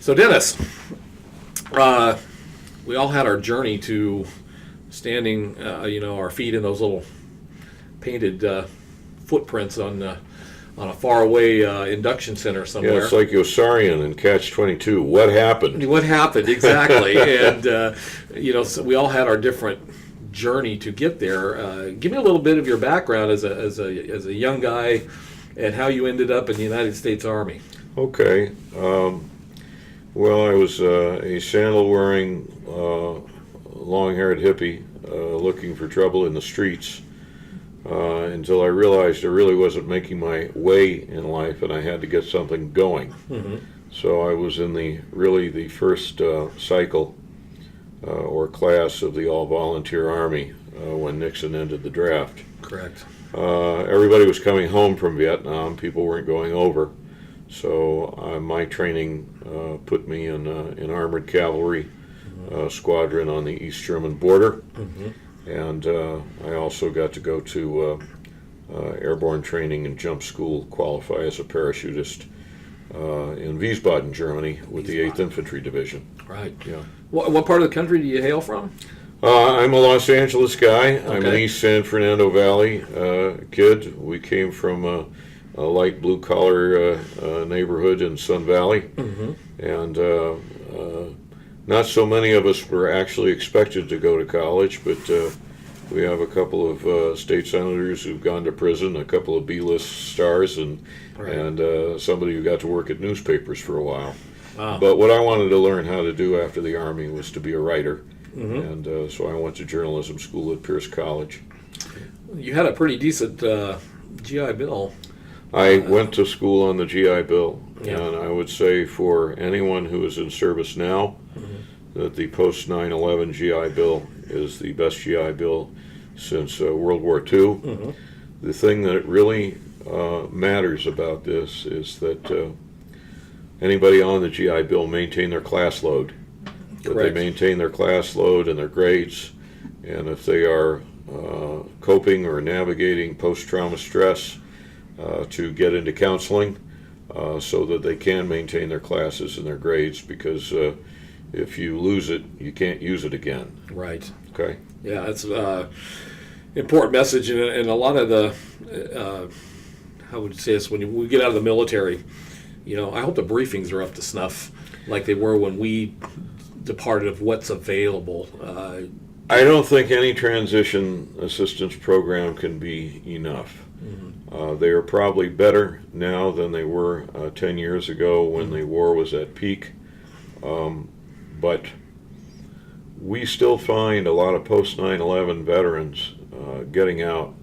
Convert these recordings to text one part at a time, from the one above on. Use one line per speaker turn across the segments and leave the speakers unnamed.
So Dennis, we all had our journey to standing, our feet in those little painted footprints on a faraway induction center somewhere.
Yeah, it's like Yossarian in Catch-22. What happened?
What happened exactly? And so we all had our different journey to get there. Give me a little bit of your background as a young guy, and how you ended up in the United States Army.
Okay. Well, I was a sandal-wearing, long-haired hippie looking for trouble in the streets until I realized I really wasn't making my way in life, and I had to get something going.
Mm-hmm.
So I was in the first cycle or class of the all-volunteer Army when Nixon ended the draft.
Correct.
Everybody was coming home from Vietnam. People weren't going over. So my training put me in armored cavalry squadron on the East German border.
Mm-hmm.
And I also got to go to airborne training and jump school, qualify as a parachutist in Wiesbaden, Germany, with the 8th Infantry Division.
Right.
Yeah.
What part of the country do you hail from?
I'm a Los Angeles guy.
Okay.
I'm an East San Fernando Valley kid. We came from a light blue-collar neighborhood in Sun Valley.
Mm-hmm.
And not so many of us were actually expected to go to college, but we have a couple of state senators who've gone to prison, a couple of B-list stars, and somebody who got to work at newspapers for a while.
Wow.
But what I wanted to learn how to do after the Army was to be a writer.
Mm-hmm.
And so I went to journalism school at Pierce College.
You had a pretty decent GI Bill.
I went to school on the GI Bill,
Yeah.
and I would say for anyone who is in service now, that the post 9/11 GI Bill is the best GI Bill since World War II.
Mm-hmm.
The thing that really matters about this is that anybody on the GI Bill maintain their class load. That they
Correct.
maintain their class load and their grades, and if they are coping or navigating post-trauma stress, to get into counseling so that they can maintain their classes and their grades, because if you lose it, you can't use it again.
Right.
Okay?
Yeah, it's an important message, and a lot of the, how would you say this, when we get out of the military, I hope the briefings are up to snuff like they were when we departed, of what's available.
I don't think any transition assistance program can be enough.
Mm-hmm.
They are probably better now than they were 10 years ago when the war was at peak. But we still find a lot of post 9/11 veterans getting out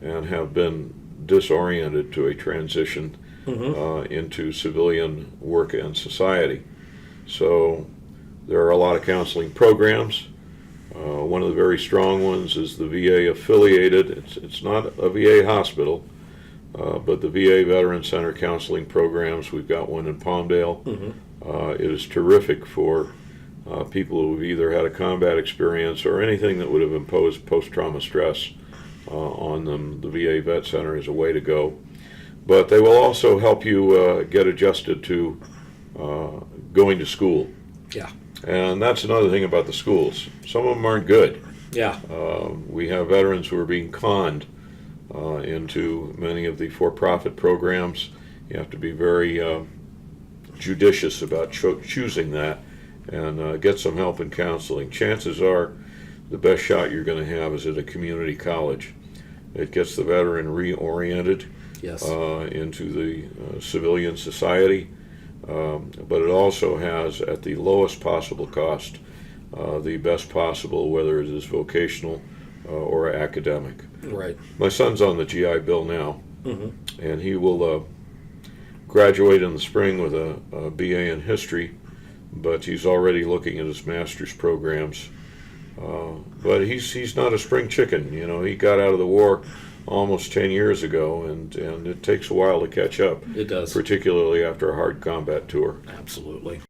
and have been disoriented to a transition into civilian work and society. So there are a lot of counseling programs. One of the very strong ones is the VA affiliated. It's not a VA hospital, but the VA Veteran Center counseling programs. We've got one in Palmdale.
Mm-hmm.
It is terrific for people who have either had a combat experience or anything that would have imposed post-trauma stress on them. The VA Vet Center is a way to go. But they will also help you get adjusted to going to school.
Yeah.
And that's another thing about the schools. Some of them aren't good.
Yeah.
We have veterans who are being conned into many of the for-profit programs. You have to be very judicious about choosing that, and get some help in counseling. Chances are the best shot you're going to have is at a community college. It gets the veteran reoriented
Yes.
into the civilian society. But it also has, at the lowest possible cost, the best possible, whether it is vocational or academic.
Right.
My son's on the GI Bill now,
Mm-hmm.
and he will graduate in the spring with a BA in history, but he's already looking at his master's programs. But he's not a spring chicken. He got out of the war almost 10 years ago, and it takes a while to catch up.
It does.
Particularly after a hard combat tour.
Absolutely.